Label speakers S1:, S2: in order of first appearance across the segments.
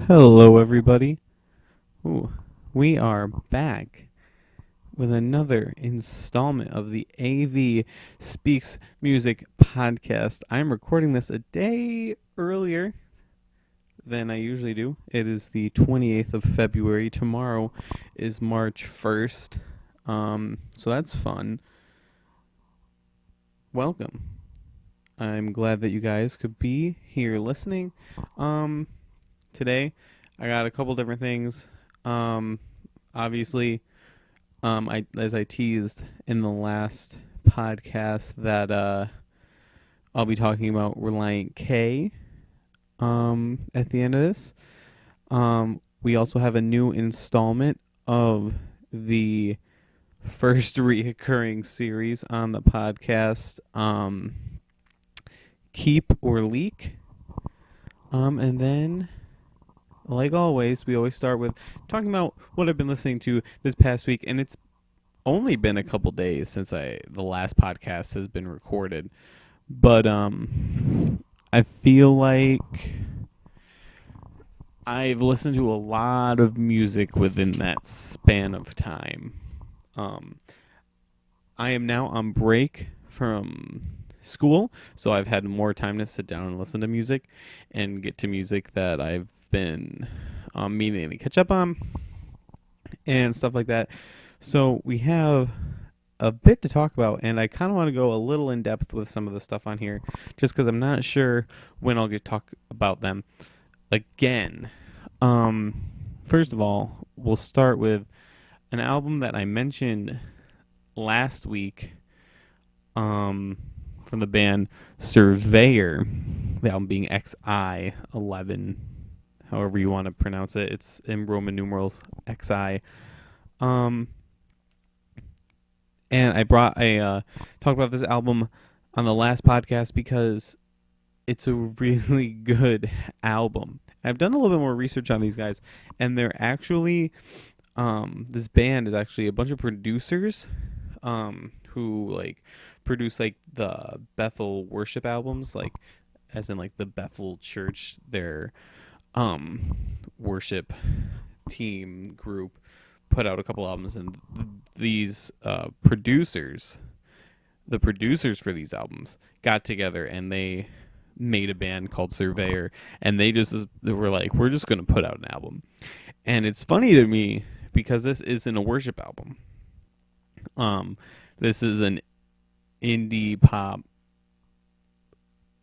S1: Hello, everybody. Ooh, we are back with another installment of the AV Speaks Music podcast. I'm recording this a day earlier than I usually do. It is the 28th of February. Tomorrow is March 1st. So that's fun. Welcome. I'm glad that you guys could be here listening. Today I got a couple different things. Obviously, I as I teased in the last podcast that I'll be talking about Relient K at the end of this. We also have a new installment of the first reoccurring series on the podcast, Keep or Leak. And then, like always, we always start with talking about what I've been listening to this past week, and it's only been a couple days since the last podcast has been recorded, but I feel like I've listened to a lot of music within that span of time. I am now on break from school, so I've had more time to sit down and listen to music and get to music that I've been meaning to catch up on and stuff like that. So we have a bit to talk about, and I kind of want to go a little in depth with some of the stuff on here, just because I'm not sure when I'll get to talk about them again. First of all, we'll start with an album that I mentioned last week, from the band Surveyor. The album being XI11, however you want to pronounce it. It's in Roman numerals, XI. And I talked about this album on the last podcast because it's a really good album. I've done a little bit more research on these guys, and they're actually, this band is actually a bunch of producers, who like produce like the Bethel worship albums, like as in like the Bethel Church, their worship team group put out a couple albums, and these producers, the producers for these albums, got together and they made a band called Surveyor, and they were like, we're just gonna put out an album. And it's funny to me because this isn't a worship album. This is an indie pop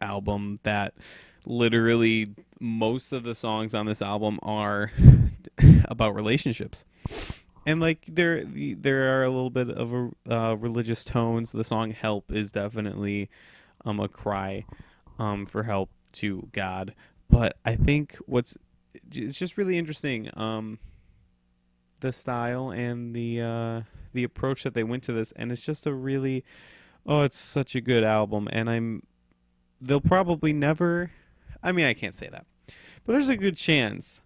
S1: album that literally most of the songs on this album are about relationships, and like there are a little bit of religious tones. The song "Help" is definitely a cry for help to God, but I think it's just really interesting, the style and the approach that they went to this, and it's just it's such a good album, and they'll probably never, I mean, I can't say that, but there's a good chance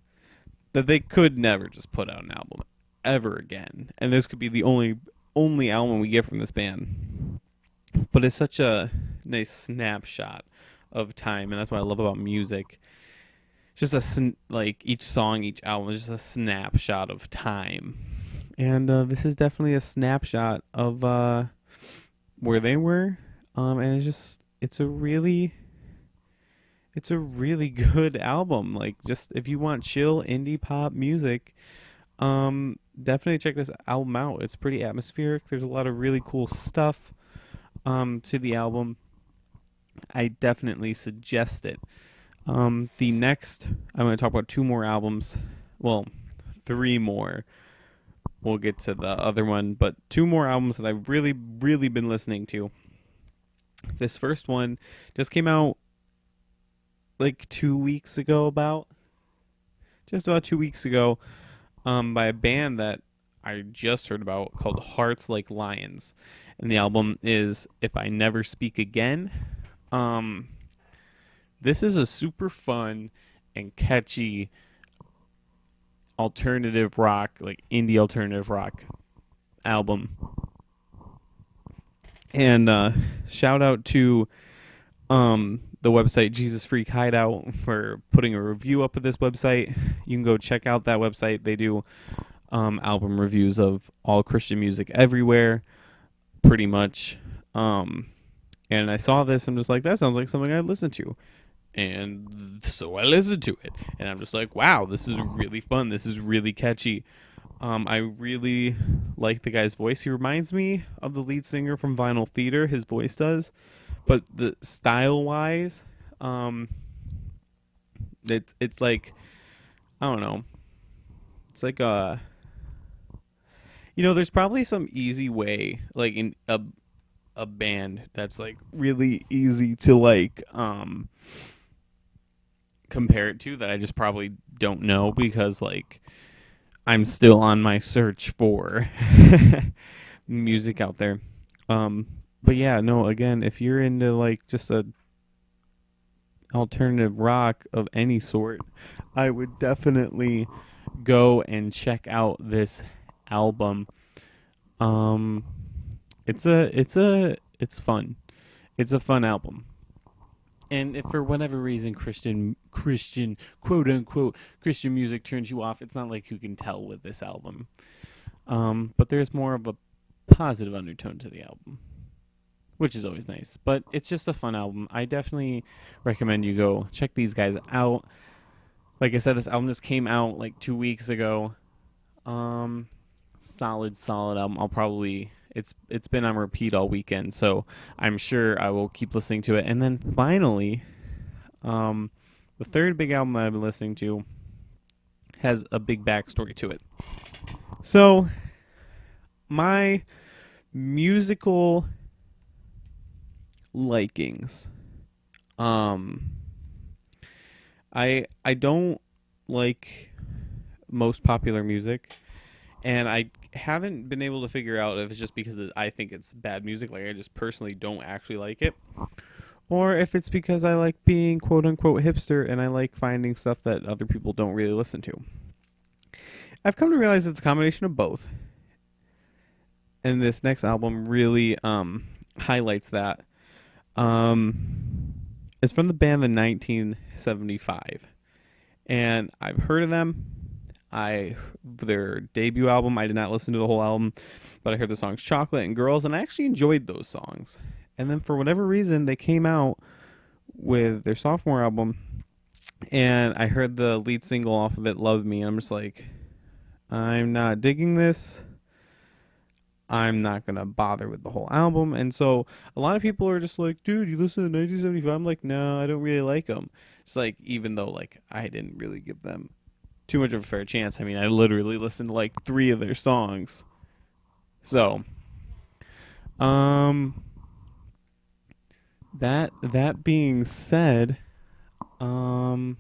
S1: that they could never just put out an album ever again, and this could be the only album we get from this band. But it's such a nice snapshot of time, and that's what I love about music. It's just like each song, each album is just a snapshot of time, and this is definitely a snapshot of where they were, and it's a really good album. Like, just if you want chill indie pop music, definitely check this album out. It's pretty atmospheric. There's a lot of really cool stuff to the album. I definitely suggest it. The next, I'm going to talk about two more albums. Well, three more. We'll get to the other one, but two more albums that I've really, really been listening to. This first one just came out like 2 weeks ago, just about 2 weeks ago, by a band that I just heard about called Hearts Like Lions. And the album is If I Never Speak Again. This is a super fun and catchy alternative rock, like indie alternative rock album. And shout out to the website Jesus Freak Hideout for putting a review up of this website. You can go check out that website. They do album reviews of all Christian music everywhere, pretty much. And I saw this, I'm just like, that sounds like something I'd listen to. And so I listened to it, and I'm just like, wow, this is really fun. This is really catchy. I really like the guy's voice. He reminds me of the lead singer from Vinyl Theater. His voice does, but the style-wise, it's like, I don't know. It's like there's probably some easy way, like in a band that's like really easy to like compare it to, that I just probably don't know, because like I'm still on my search for music out there. But yeah, no, again, if you're into like just a alternative rock of any sort, I would definitely go and check out this album. It's fun. It's a fun album. And if for whatever reason Christian quote unquote Christian music turns you off, it's not like you can tell with this album. But there's more of a positive undertone to the album, which is always nice. But it's just a fun album. I definitely recommend you go check these guys out. Like I said, this album just came out like 2 weeks ago. Solid album. I'll probably it's been on repeat all weekend, so I'm sure I will keep listening to it. And then finally, the third big album that I've been listening to has a big backstory to it. So my musical likings, I don't like most popular music. And I haven't been able to figure out if it's just because I think it's bad music, like I just personally don't actually like it, or if it's because I like being quote-unquote hipster and I like finding stuff that other people don't really listen to. I've come to realize it's a combination of both. And this next album really highlights that. It's from the band The 1975. And I've heard of them. Their debut album, I did not listen to the whole album, but I heard the songs Chocolate and Girls, and I actually enjoyed those songs. And then for whatever reason, they came out with their sophomore album, and I heard the lead single off of it, Love Me, and I'm just like, I'm not digging this. I'm not going to bother with the whole album. And so a lot of people are just like, dude, you listen to 1975? I'm like, no, I don't really like them. It's like, even though like I didn't really give them too much of a fair chance. I mean, I literally listened to like 3 of their songs. So, that being said, I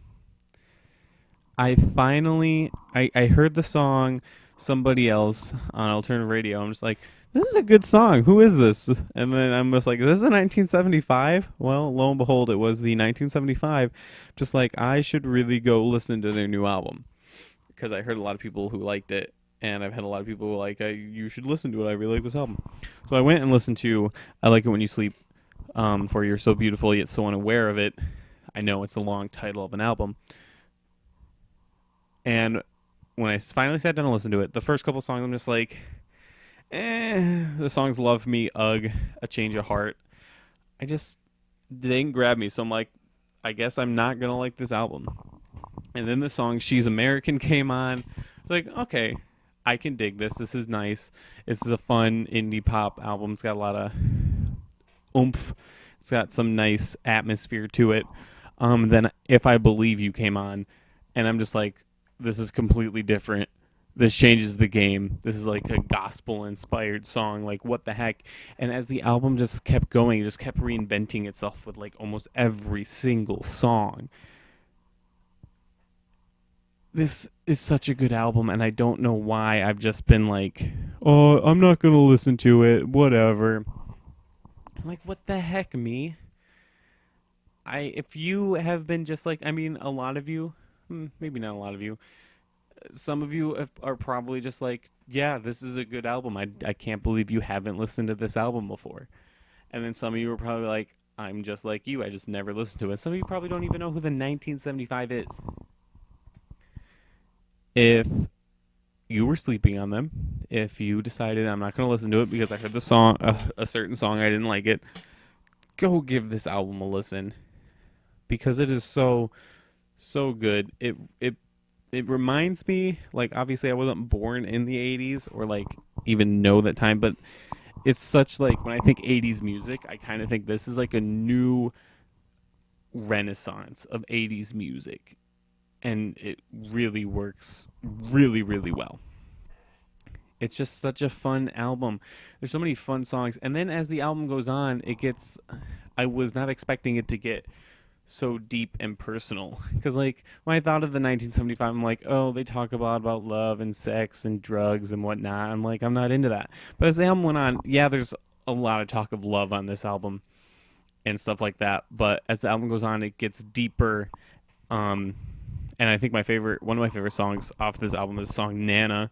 S1: finally I heard the song Somebody Else on alternative radio. I'm just like, this is a good song. Who is this? And then I'm just like, this is a 1975? Well, lo and behold, it was the 1975. Just like, I should really go listen to their new album, because I heard a lot of people who liked it, and I've had a lot of people who like, you should listen to it. I really like this album. So I went and listened to I Like It When You Sleep, for You're So Beautiful Yet So Unaware of It. I know it's a long title of an album. And when I finally sat down and listened to it, the first couple songs, I'm just like, The songs Love Me, Ugh, A Change of Heart, they didn't grab me. So I'm like, I guess I'm not going to like this album. And then the song She's American came on. It's like, okay, I can dig this. This is nice. It's a fun indie pop album. It's got a lot of oomph. It's got some nice atmosphere to it. Then If I Believe You came on, and I'm just like, this is completely different. This changes the game. This is like a gospel-inspired song. Like, what the heck? And as the album just kept going, it just kept reinventing itself with like almost every single song. This is such a good album, and I don't know why I've just been like, oh, I'm not going to listen to it, whatever. I'm like, what the heck, me? If you have been just like, I mean, a lot of you, maybe not a lot of you, some of you are probably just like, yeah, this is a good album. I can't believe you haven't listened to this album before. And then some of you are probably like, I'm just like you. I just never listened to it. Some of you probably don't even know who the 1975 is. If you were sleeping on them, if you decided I'm not going to listen to it because I heard the song, a certain song, I didn't like it, go give this album a listen because it is so good. It reminds me, like, obviously I wasn't born in the 80s or like even know that time, but it's such like when I think 80s music, I kind of think this is like a new renaissance of 80s music, and it really works really well. It's just such a fun album. There's so many fun songs, and then as the album goes on, it gets, I was not expecting it to get so deep and personal, because like when I thought of the 1975, I'm like, oh, they talk a lot about love and sex and drugs and whatnot. I'm like, I'm not into that. But as the album went on, yeah, there's a lot of talk of love on this album and stuff like that, but as the album goes on, it gets deeper. And I think one of my favorite songs off this album is the song Nana,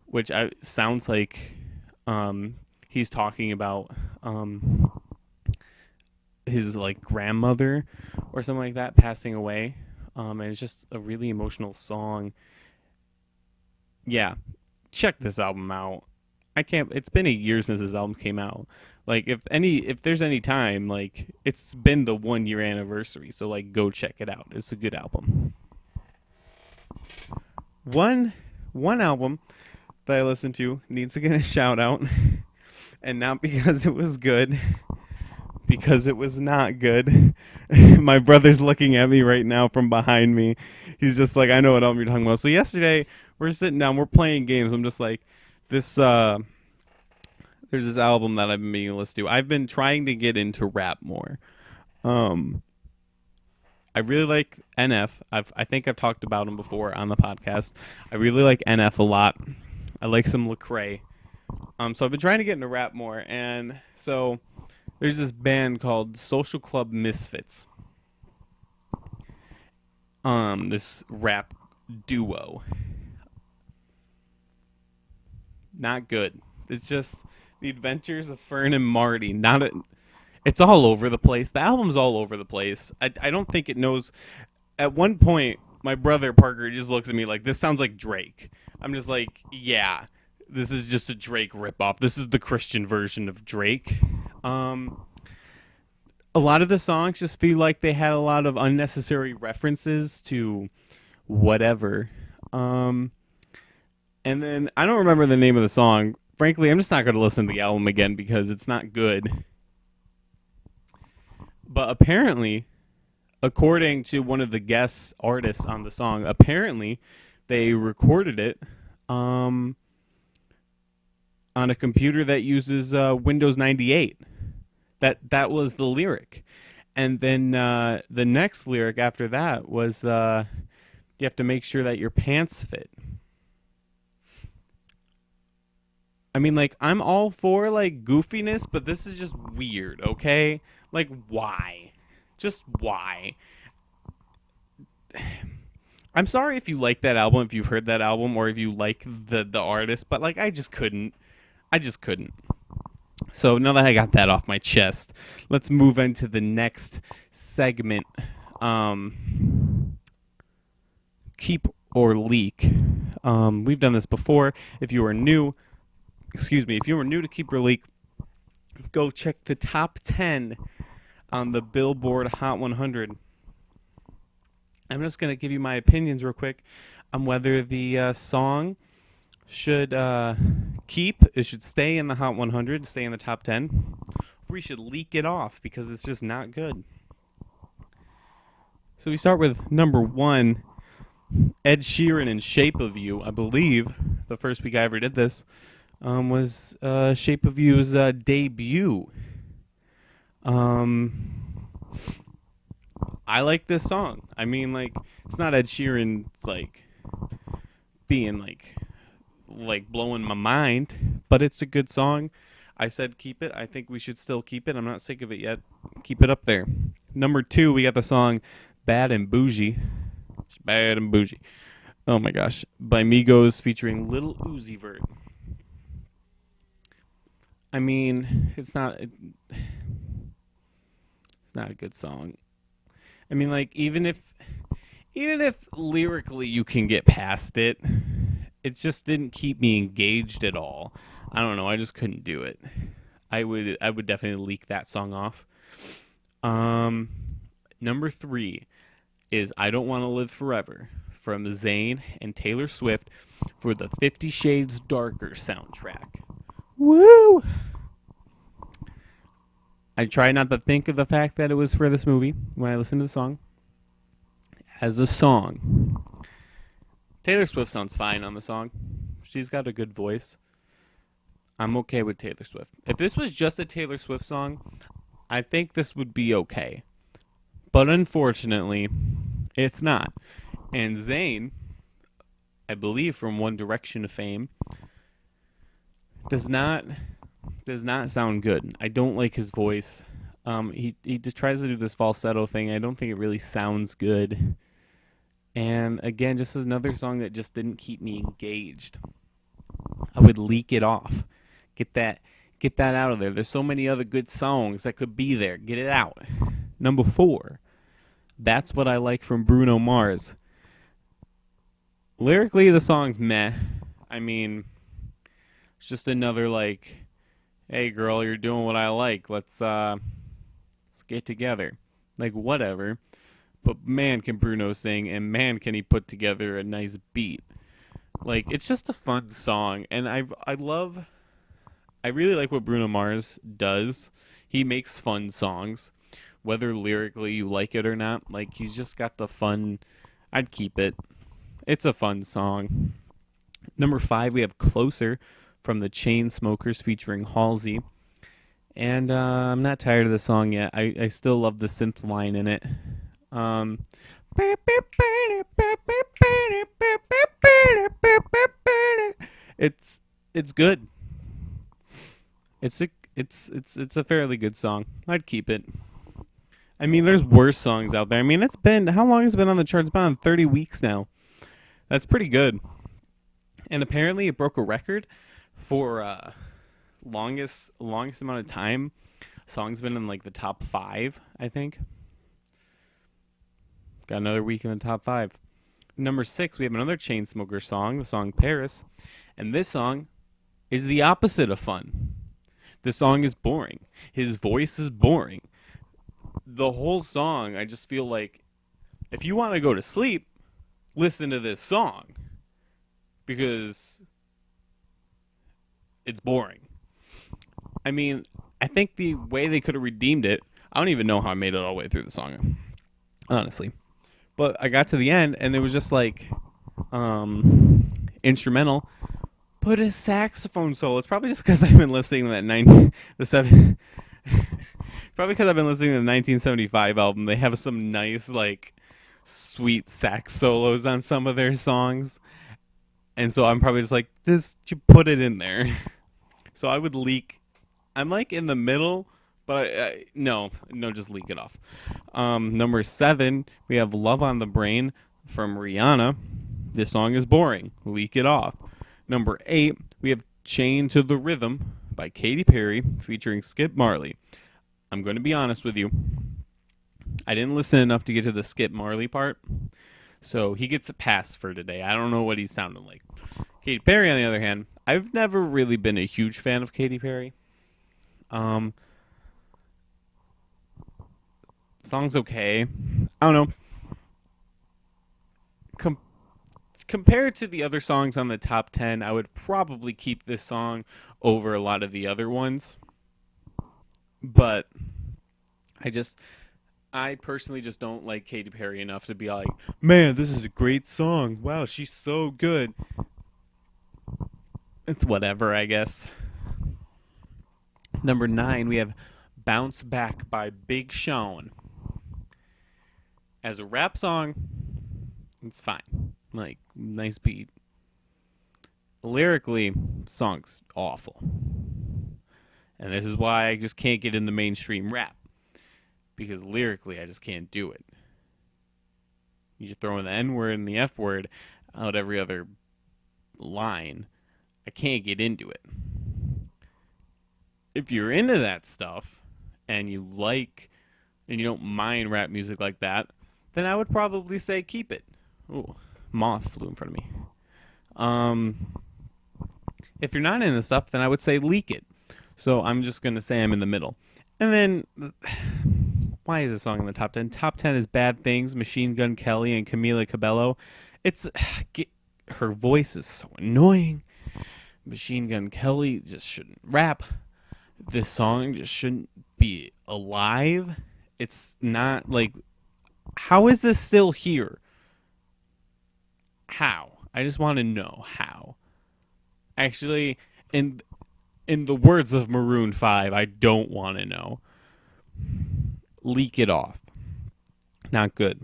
S1: which sounds like he's talking about his like grandmother or something like that passing away, and it's just a really emotional song. Yeah, check this album out. It's been a year since this album came out. Like if there's any time, like it's been the 1 year anniversary, so like go check it out. It's a good album. One album that I listened to needs to get a shout out, and not because it was good, because it was not good. My brother's looking at me right now from behind me. He's just like, I know what album you're talking about. So yesterday, we're sitting down, we're playing games. I'm just like, there's this album that I've been meaning to listen to. I've been trying to get into rap more. I really like NF. I think I've talked about him before on the podcast. I really like NF a lot. I like some Lecrae. So I've been trying to get into rap more, and so there's this band called Social Club Misfits. This rap duo. Not good. It's just the adventures of Fern and Marty. It's all over the place. The album's all over the place. I don't think it knows. At one point, my brother Parker just looks at me like, this sounds like Drake. I'm just like, yeah, this is just a Drake ripoff. This is the Christian version of Drake. A lot of the songs just feel like they had a lot of unnecessary references to whatever. And then I don't remember the name of the song. Frankly, I'm just not going to listen to the album again because it's not good. But apparently, according to one of the guest artists on the song, apparently they recorded it on a computer that uses Windows 98. That was the lyric. And then the next lyric after that was you have to make sure that your pants fit. I mean, like, I'm all for, like, goofiness, but this is just weird, okay? Like, why? Just why? I'm sorry if you like that album, if you've heard that album, or if you like the artist, but, like, I just couldn't. So now that I got that off my chest, let's move into the next segment. Keep or leak. We've done this before. If you were new to Keep or Leak, go check the top 10 on the Billboard Hot 100. I'm just going to give you my opinions real quick on whether the song should it should stay in the Hot 100, stay in the top 10, or we should leak it off because it's just not good. So we start with number 1, Ed Sheeran and Shape of You. I believe the first week I ever did this was Shape of You's debut. I like this song. I mean, like, it's not Ed Sheeran like being like blowing my mind, but it's a good song. I said keep it. I think we should still keep it. I'm not sick of it yet. Keep it up there. Number 2, we got the song Bad and Bougie. Bad and Bougie. Oh my gosh. By Migos featuring Lil Uzi Vert. I mean, it's not not a good song. I mean, like even if lyrically you can get past it, it just didn't keep me engaged at all. I don't know. I just couldn't do it. I would definitely leak that song off. Um, Number three is "I Don't Want to Live Forever" from Zayn and Taylor Swift for the 50 Shades Darker soundtrack. Woo! I try not to think of the fact that it was for this movie when I listen to the song. As a song, Taylor Swift sounds fine on the song. She's got a good voice. I'm okay with Taylor Swift. If this was just a Taylor Swift song, I think this would be okay. But unfortunately, it's not. And Zayn, I believe from One Direction fame, does not sound good. I don't like his voice. He just tries to do this falsetto thing. I don't think it really sounds good. And again, just another song that just didn't keep me engaged. I would leak it off. Get that out of there. There's so many other good songs that could be there. Get it out. Number 4. That's What I Like from Bruno Mars. Lyrically, the song's meh. I mean, it's just another like, hey girl, you're doing what I like. Let's get together. Like whatever. But man, can Bruno sing, and man, can he put together a nice beat. Like it's just a fun song, and I really like what Bruno Mars does. He makes fun songs, whether lyrically you like it or not. Like he's just got the fun. I'd keep it. It's a fun song. Number 5, we have Closer from the Chainsmokers featuring Halsey. And I'm not tired of the song yet. I still love the synth line in it. It's good. It's a fairly good song. I'd keep it. I mean, there's worse songs out there. I mean, how long has it been on the charts? It's been on 30 weeks now. That's pretty good. And apparently it broke a record for longest amount of time. Song's been in like the top 5, I think. Got another week in the top 5. Number 6, we have another Chainsmokers song, the song Paris. And this song is the opposite of fun. The song is boring. His voice is boring. The whole song, I just feel like if you want to go to sleep, listen to this song. Because it's boring. I mean, I think the way they could have redeemed it, I don't even know how I made it all the way through the song, honestly. But I got to the end, and it was just like instrumental. Put a saxophone solo. It's probably just because I've been listening to probably because I've been listening to the 1975 album. They have some nice, like, sweet sax solos on some of their songs. And so I'm probably just like, you put it in there. So I would leak. I'm like in the middle, but no, just leak it off. Number 7, we have Love on the Brain from Rihanna. This song is boring. Leak it off. Number 8, we have Chained to the Rhythm by Katy Perry featuring Skip Marley. I'm going to be honest with you. I didn't listen enough to get to the Skip Marley part. So he gets a pass for today. I don't know what he's sounding like. Katy Perry, on the other hand, I've never really been a huge fan of Katy Perry. Song's okay. I don't know. Compared to the other songs on the top 10, I would probably keep this song over a lot of the other ones. But I personally just don't like Katy Perry enough to be like, man, this is a great song. Wow, she's so good. It's whatever, I guess. Number 9, we have Bounce Back by Big Sean. As a rap song, it's fine. Like, nice beat. Lyrically, song's awful. And this is why I just can't get into mainstream rap. Because lyrically, I just can't do it. You're throwing the N-word and the F-word out every other line. I can't get into it. If you're into that stuff, and you like and you don't mind rap music like that, then I would probably say keep it. Ooh, moth flew in front of me. If you're not into stuff, then I would say leak it. So I'm just gonna say I'm in the middle. And then, why is this song in the top 10? Top 10 is Bad Things, Machine Gun Kelly, and Camila Cabello. It's her voice is so annoying. Machine Gun Kelly just shouldn't rap. This song just shouldn't be alive. It's not like, how is this still here? How? I just want to know how. Actually, in the words of Maroon 5, I don't want to know. Leak it off. Not good.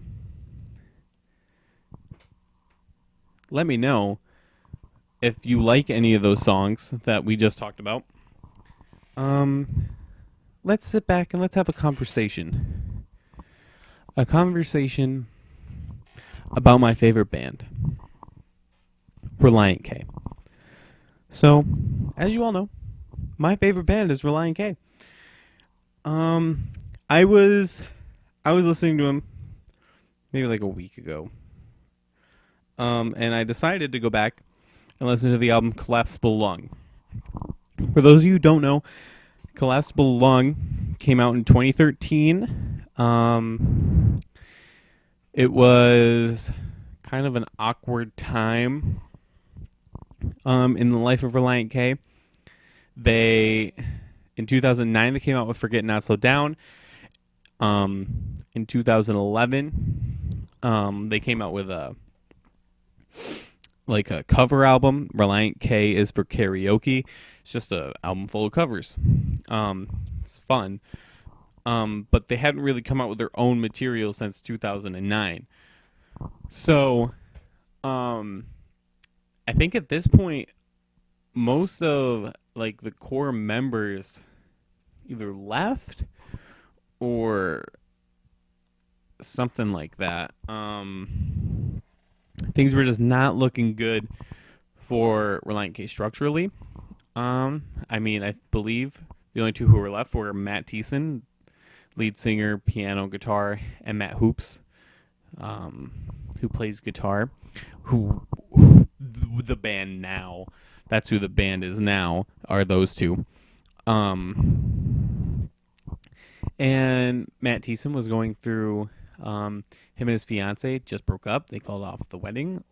S1: Let me know if you like any of those songs that we just talked about. Let's sit back and let's have a conversation. A conversation about my favorite band, Relient K. So, as you all know, my favorite band is Relient K. I was listening to him maybe like a week ago. And I decided to go back and listen to the album Collapsible Lung. For those of you who don't know, Collapsible Lung came out in 2013. It was kind of an awkward time in the life of Relient K. In 2009, they came out with Forget Not Slow Down. In 2011, they came out with a cover album. Relient K is for karaoke. It's just an album full of covers. It's fun. But they hadn't really come out with their own material since 2009. So, I think at this point, most of the core members either left or something like that. Things were just not looking good for Relient K structurally. I believe the only two who were left were Matt Thiessen, lead singer, piano, guitar, and Matt Hoops, who plays guitar, who the band now, that's who the band is now, are those two. And Matt Thiessen was going through, him and his fiance just broke up. They called off the wedding.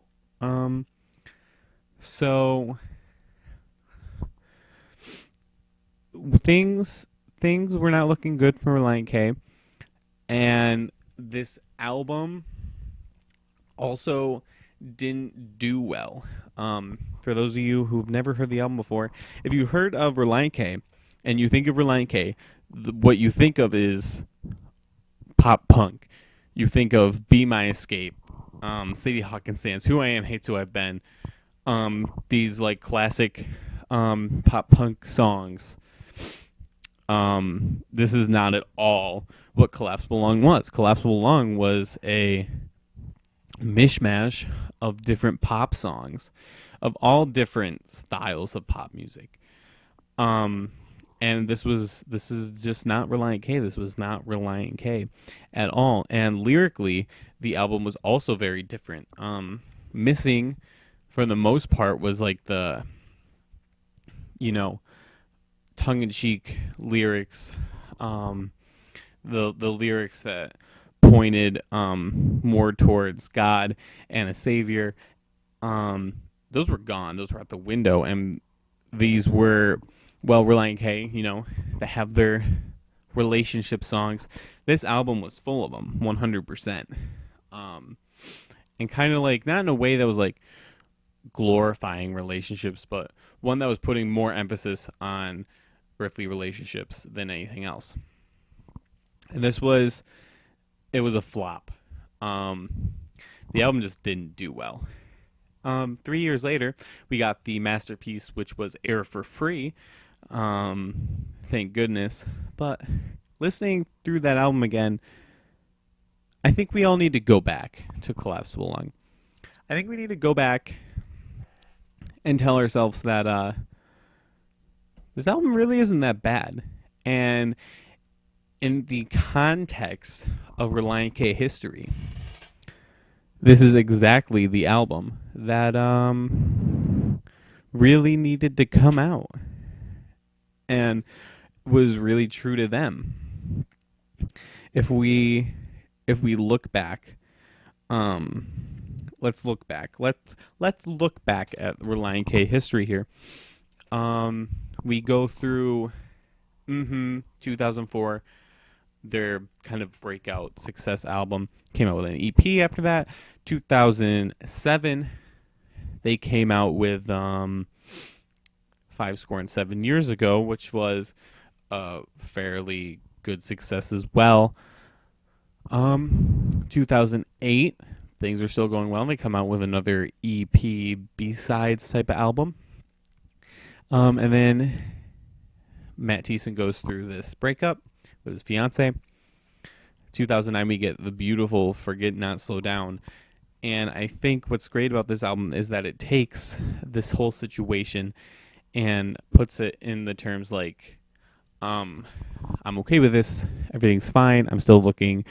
S1: So things were not looking good for Relient K. And this album also didn't do well. For those of you who've never heard the album before, if you heard of Relient K and you think of Relient K, what you think of is pop punk. You think of Be My Escape, Sadie Hawkins Dance, Who I Am, Hates Who I've Been. These classic pop punk songs. This is not at all what Collapsible Lung was. Collapsible Lung was a mishmash of different pop songs of all different styles of pop music. And this is just not Relient K. This was not Relient K at all. And lyrically, the album was also very different. Missing, for the most part, was the tongue-in-cheek lyrics, the lyrics that pointed more towards God and a savior. Those were gone. Those were out the window. And these were, Relient K, they have their relationship songs. This album was full of them, 100%. And kind of not in a way that was glorifying relationships, but one that was putting more emphasis on earthly relationships than anything else. And it was a flop. The album just didn't do well. 3 years later, we got the masterpiece, which was Air for Free. Thank goodness. But listening through that album again, I think we all need to go back to Collapsible Lung. I think we need to go back and tell ourselves that this album really isn't that bad. And in the context of Relient K history, this is exactly the album that really needed to come out and was really true to them. If we look back, let's look back. Let's look back at Relient K history here. We go through 2004, their kind of breakout success album, came out with an EP after that. 2007, they came out with 5 Years Ago, which was a fairly good success as well. 2008, things are still going well. They come out with another EP, B-sides type of album. And then Matt Thiessen goes through this breakup with his fiance. 2009, we get the beautiful Forget Not Slow Down. And I think what's great about this album is that it takes this whole situation and puts it in the terms like, I'm okay with this. Everything's fine. I'm still looking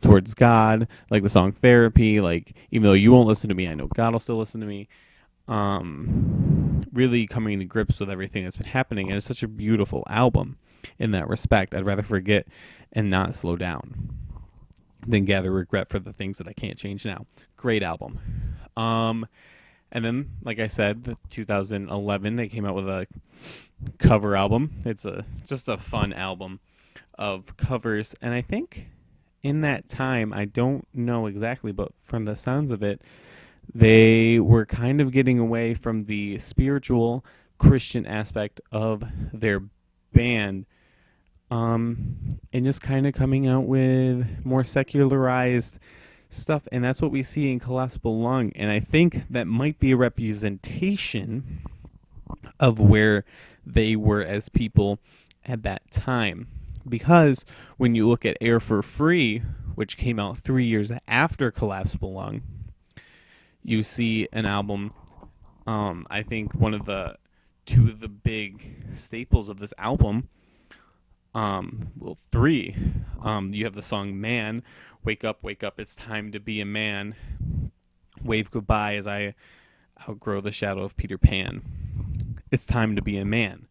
S1: towards God. Like the song Therapy. Like, even though you won't listen to me, I know God will still listen to me. Really coming to grips with everything that's been happening. And it's such a beautiful album in that respect. I'd rather forget and not slow down than gather regret for the things that I can't change now. Great album. And then, like I said, 2011, they came out with a cover album. It's just a fun album of covers. And I think in that time, I don't know exactly, but from the sounds of it, they were kind of getting away from the spiritual Christian aspect of their band, and just kind of coming out with more secularized stuff. And that's what we see in Collapsible Lung. And I think that might be a representation of where they were as people at that time. Because when you look at Air for Free, which came out 3 years after Collapsible Lung, you see an album, I think two of the big staples of this album, three. You have the song Man, Wake Up, It's Time to Be a Man, Wave Goodbye as I Outgrow the Shadow of Peter Pan. It's time to be a man.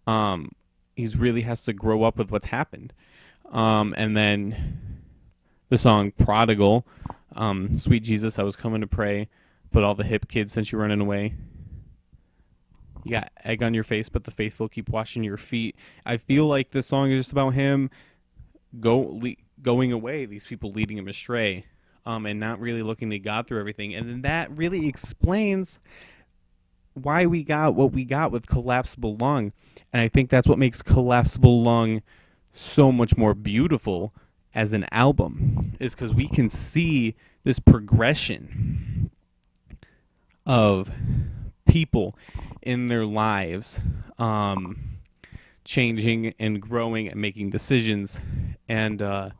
S1: He really has to grow up with what's happened. And then the song Prodigal, Sweet Jesus, I was coming to pray, but all the hip kids sent you running away. You got egg on your face, but the faithful keep washing your feet. I feel like this song is just about him going away, these people leading him astray, and not really looking to God through everything. And then that really explains why we got what we got with Collapsible Lung. And I think that's what makes Collapsible Lung so much more beautiful as an album, is because we can see this progression of people in their lives changing and growing and making decisions. And that's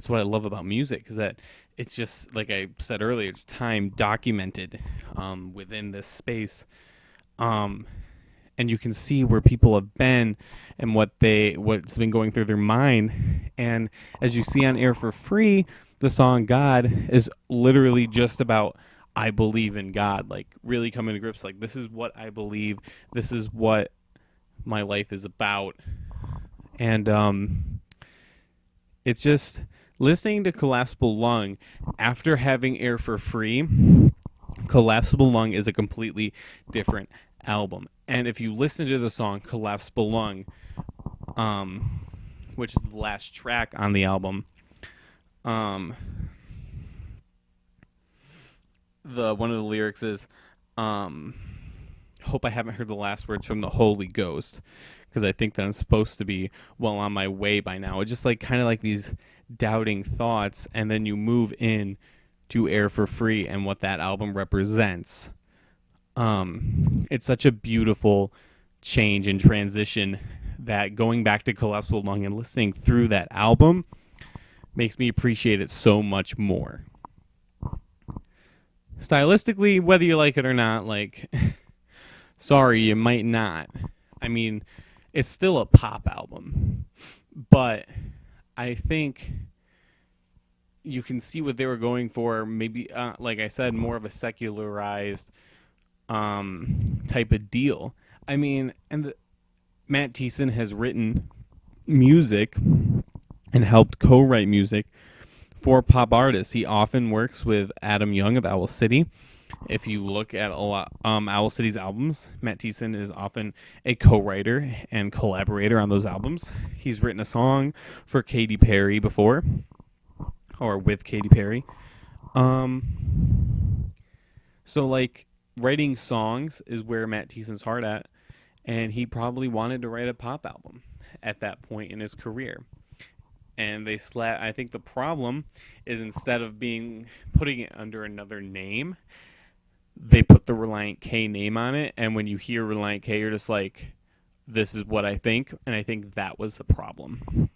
S1: what I love about music, is that it's just, like I said earlier, it's time documented within this space. And you can see where people have been and what's been going through their mind. And as you see on Air for Free, the song God is literally just about, I believe in God, like really coming to grips, like this is what I believe, this is what my life is about. And it's just listening to Collapsible Lung after having Air for Free. Collapsible Lung is a completely different album. And if you listen to the song Collapsible Lung, which is the last track on the album, one of the lyrics is, hope I haven't heard the last words from the Holy Ghost, because I think that I'm supposed to be well on my way by now. It's just like kind of like these doubting thoughts, and then you move in to Air for Free and what that album represents. It's such a beautiful change and transition that going back to Collapsible Lung and listening through that album makes me appreciate it so much more. Stylistically, whether you like it or not, like, sorry, you might not. I mean, it's still a pop album, but I think you can see what they were going for. Maybe, like I said, more of a secularized type of deal. I mean, and Matt Thiessen has written music and helped co-write music for pop artists. He often works with Adam Young of Owl City. If you look at a lot Owl City's albums, Matt Thiessen is often a co-writer and collaborator on those albums. He's written a song for Katy Perry before, or with Katy Perry. So like writing songs is where Matt Thiessen's heart at, and he probably wanted to write a pop album at that point in his career. And I think the problem is, instead of putting it under another name, they put the Relient K name on it, and when you hear Relient K, you're just like, this is what I think, and I think that was the problem.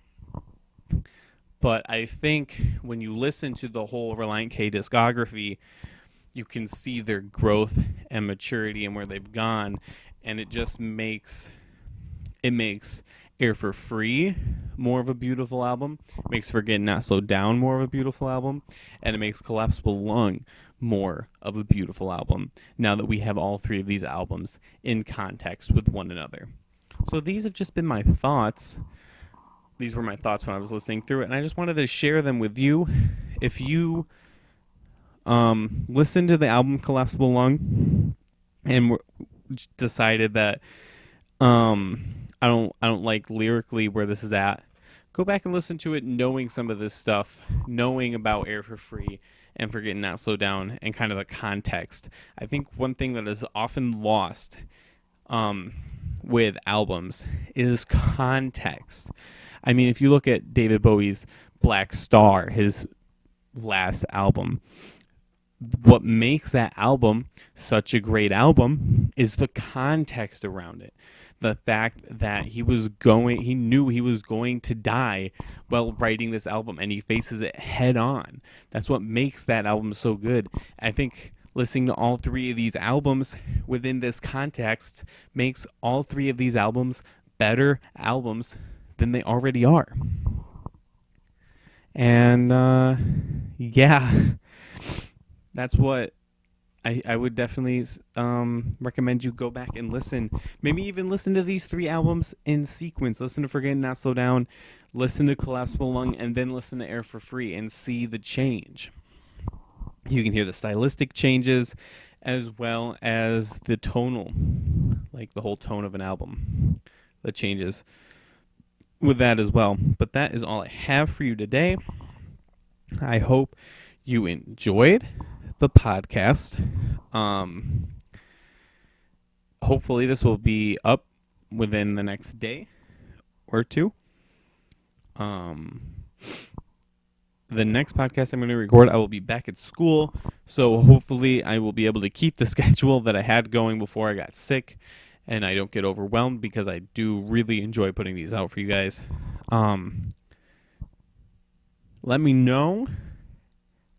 S1: But I think when you listen to the whole Relient K discography, you can see their growth and maturity and where they've gone, and it just makes Air for Free more of a beautiful album, it makes Forget Not So Down more of a beautiful album, and it makes Collapsible Lung more of a beautiful album, now that we have all three of these albums in context with one another. So these have just been my thoughts. These were my thoughts when I was listening through it, and I just wanted to share them with you. If you listened to the album Collapsible Lung and decided that I don't like lyrically where this is at, go back and listen to it knowing some of this stuff, knowing about Air for Free and Forget Not So Down, and kind of the context. I think one thing that is often lost with albums is context. I mean, if you look at David Bowie's Black Star, his last album, what makes that album such a great album is the context around it. The fact that he knew he was going to die while writing this album, and he faces it head on. That's what makes that album so good. I think listening to all three of these albums within this context makes all three of these albums better albums than they already are. And yeah, that's what I would definitely recommend you go back and listen. Maybe even listen to these three albums in sequence. Listen to Forget Not So Down, listen to Collapsible Lung, and then listen to Air for Free and see the change. You can hear the stylistic changes as well as the tonal, like the whole tone of an album, the changes with that as well. But that is all I have for you today. I hope you enjoyed the podcast. Hopefully this will be up within the next day or two. The next podcast I'm going to record, I will be back at school, so hopefully I will be able to keep the schedule that I had going before I got sick, and I don't get overwhelmed, because I do really enjoy putting these out for you guys. Let me know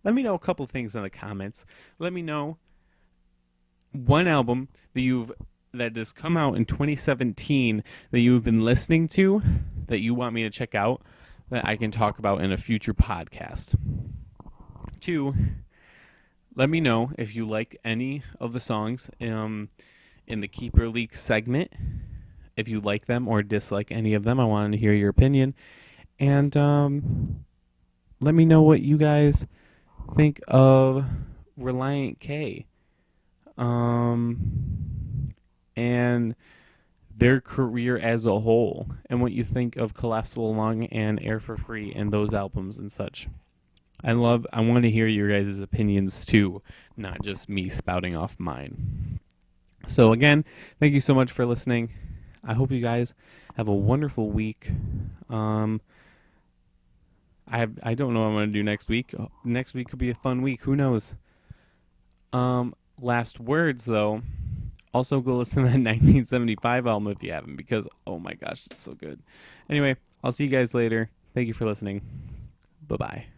S1: a couple things in the comments. Let me know one album that has come out in 2017 that you've been listening to that you want me to check out, that I can talk about in a future podcast. 2, let me know if you like any of the songs in the Keeper Leak segment. If you like them or dislike any of them, I wanted to hear your opinion. And let me know what you guys think of Relient K and their career as a whole, and what you think of Collapsible Lung and Air for Free and those albums and such. I want to hear your guys' opinions too, not just me spouting off mine. So again, thank you so much for listening. I hope you guys have a wonderful week. I don't know what I'm going to do next week. Next week could be a fun week. Who knows? Last words, though. Also, go listen to that 1975 album if you haven't, because, oh my gosh, it's so good. Anyway, I'll see you guys later. Thank you for listening. Bye-bye.